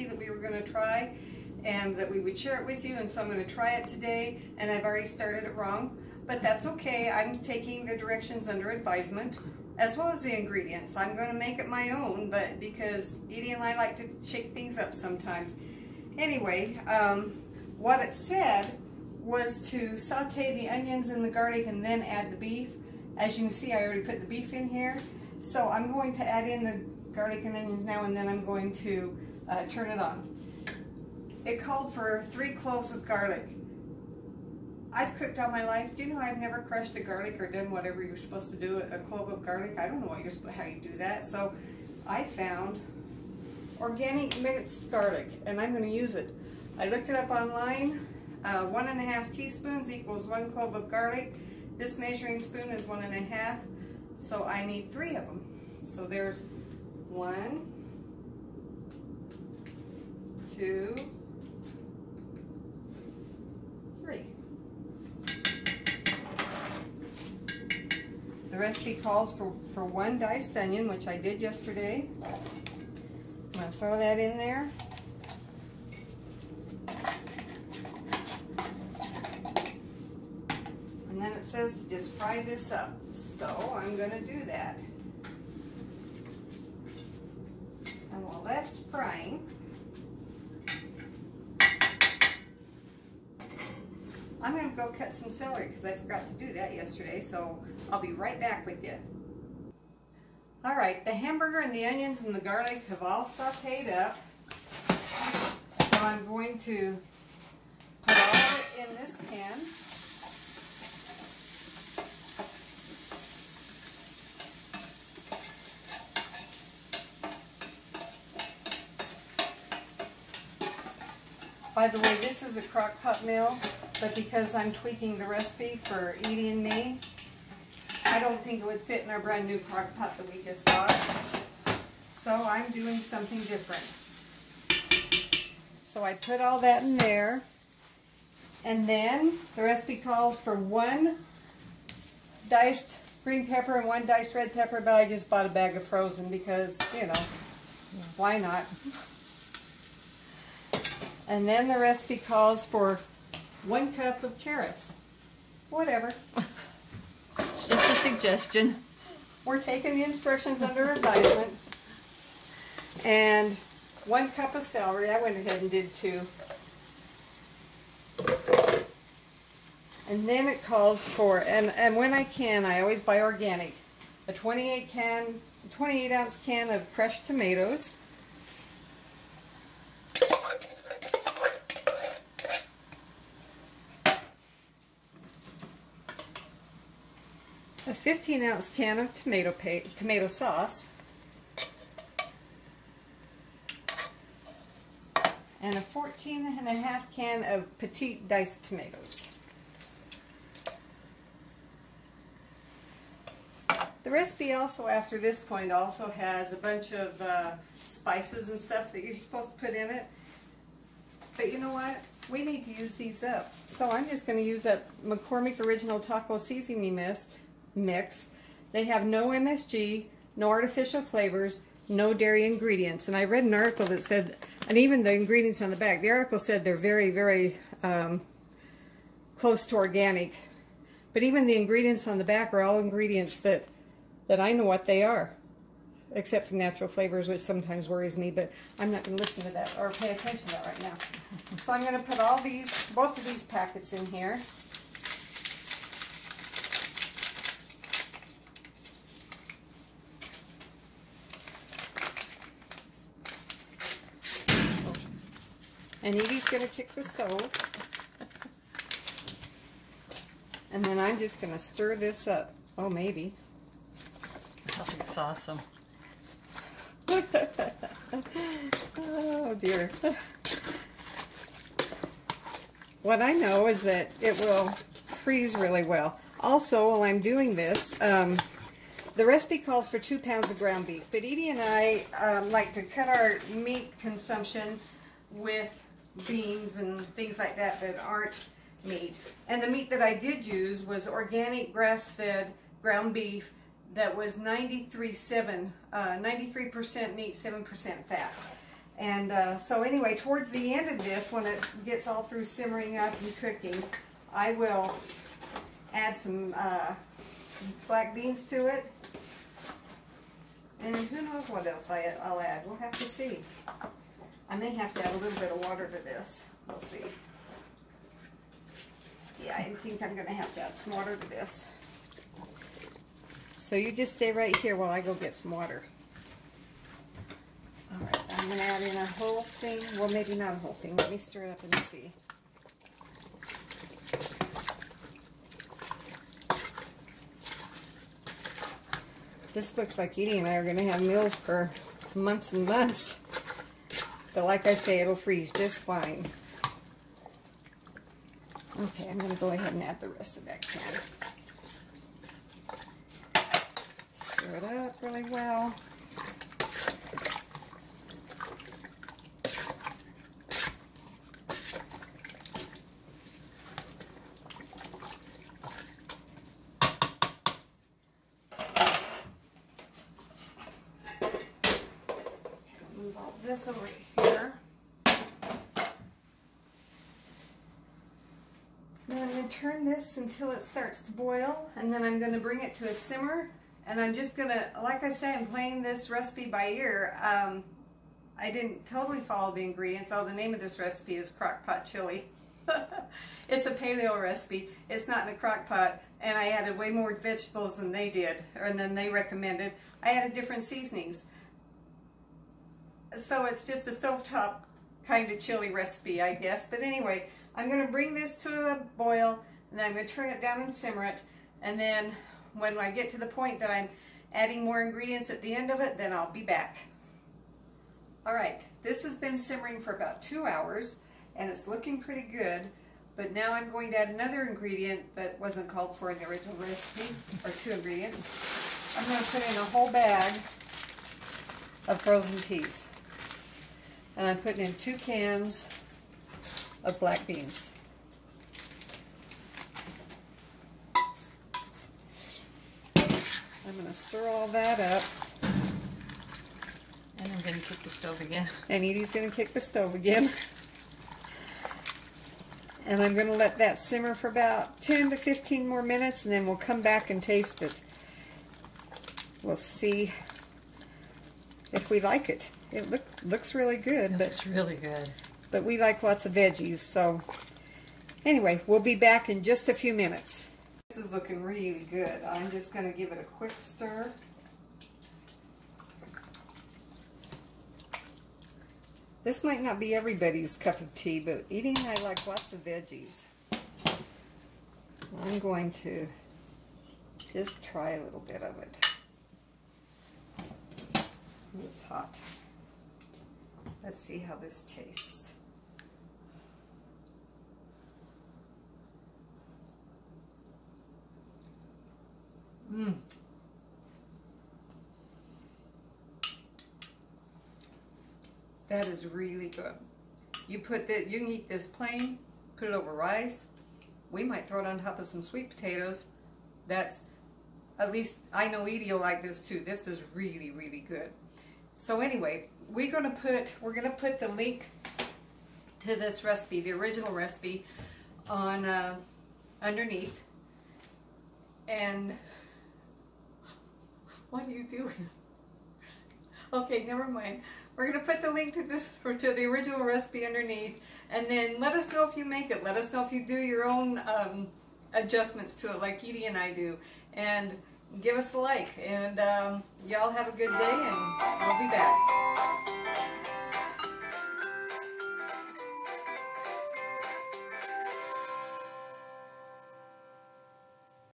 recipe that we were going to try and that we would share it with you, and so I'm going to try it today, and I've already started it wrong, but that's okay. I'm taking the directions under advisement as well as the ingredients. I'm going to make it my own, but because Edie and I like to shake things up sometimes. Anyway, what it said was to saute the onions and the garlic and then add the beef. As you can see, I already put the beef in here. So I'm going to add in the garlic and onions now, and then I'm going to turn it on. It called for 3 cloves of garlic. I've cooked all my life. Do you know I've never crushed a garlic or done whatever you're supposed to do, a clove of garlic? I don't know how you do that. So I found organic minced garlic, and I'm going to use it. I looked it up online. 1½ teaspoons equals 1 clove of garlic. This measuring spoon is 1½, so I need 3 of them. So there's 1, 2, 3. The recipe calls for 1 diced onion, which I did yesterday. I'm going to throw that in there. And then it says to just fry this up. So I'm going to do that. And while that's frying, I'm going to go cut some celery because I forgot to do that yesterday, so I'll be right back with you. Alright, the hamburger and the onions and the garlic have all sauteed up, so I'm going to put all of it in this pan. By the way, this is a crock pot meal, but because I'm tweaking the recipe for Edie and me, I don't think it would fit in our brand new crock pot that we just bought. So I'm doing something different. So I put all that in there, and then the recipe calls for 1 diced green pepper and 1 diced red pepper, but I just bought a bag of frozen because, you know, why not? And then the recipe calls for 1 cup of carrots. Whatever. It's just a suggestion. We're taking the instructions under advisement. And 1 cup of celery. I went ahead and did 2. And then it calls for, and when I can, I always buy organic, a 28 ounce can of crushed tomatoes. A 15 ounce can of tomato sauce, and a 14½ can of petite diced tomatoes. The recipe also, after this point, also has a bunch of spices and stuff that you're supposed to put in it. But you know what? We need to use these up. So I'm just going to use up McCormick Original Taco Seasoning Mix. They have no MSG, no artificial flavors, no dairy ingredients. And I read an article that said, and even the ingredients on the back, the article said they're very, very close to organic. But even the ingredients on the back are all ingredients that I know what they are, except for natural flavors, which sometimes worries me, but I'm not going to listen to that or pay attention to that right now. So I'm going to put both of these packets in here. And Edie's going to kick the stove. And then I'm just going to stir this up. Oh, maybe. I think it's awesome. Oh, dear. What I know is that it will freeze really well. Also, while I'm doing this, the recipe calls for 2 pounds of ground beef. But Edie and I like to cut our meat consumption with beans and things like that that aren't meat. And the meat that I did use was organic grass-fed ground beef that was 93% meat, 7% fat. And so anyway, towards the end of this, when it gets all through simmering up and cooking, I will add some black beans to it. And who knows what else I'll add. We'll have to see. I may have to add a little bit of water to this. We'll see. Yeah, I think I'm going to have to add some water to this. So you just stay right here while I go get some water. Alright, I'm going to add in a whole thing. Well, maybe not a whole thing. Let me stir it up and see. This looks like Edie and I are going to have meals for months and months. But like I say, it'll freeze just fine. Okay, I'm going to go ahead and add the rest of that can. Stir it up really well. Move all this over here. Then I'm going to turn this until it starts to boil, and then I'm going to bring it to a simmer, and I'm just going to, like I say, I'm playing this recipe by ear. I didn't totally follow the ingredients. Oh, the name of this recipe is crock pot chili. It's a paleo recipe. It's not in a crock pot, and I added way more vegetables than they did, or than they recommended. I added different seasonings. So it's just a stovetop kind of chili recipe, I guess. But anyway, I'm going to bring this to a boil, and then I'm going to turn it down and simmer it. And then when I get to the point that I'm adding more ingredients at the end of it, then I'll be back. All right, this has been simmering for about 2 hours, and it's looking pretty good. But now I'm going to add another ingredient that wasn't called for in the original recipe, or 2 ingredients. I'm going to put in a whole bag of frozen peas. And I'm putting in 2 cans of black beans. I'm going to stir all that up. And I'm going to kick the stove again. And Edie's going to kick the stove again. And I'm going to let that simmer for about 10 to 15 more minutes, and then we'll come back and taste it. We'll see if we like it. It looks really good. It's really good. But we like lots of veggies, so anyway, we'll be back in just a few minutes. This is looking really good. I'm just going to give it a quick stir. This might not be everybody's cup of tea, but Edie and I like lots of veggies. I'm going to just try a little bit of it. It's hot. Let's see how this tastes. That is really good. You can eat this plain, put it over rice. We might throw it on top of some sweet potatoes. At least I know Edie will like this too. This is really, really good. So anyway, we're gonna put the link to this recipe, the original recipe, on underneath. And what are you doing? Okay, never mind. We're gonna put the link to the original recipe underneath, and then let us know if you make it. Let us know if you do your own adjustments to it, like Edie and I do, and give us a like. And y'all have a good day, and we'll be back.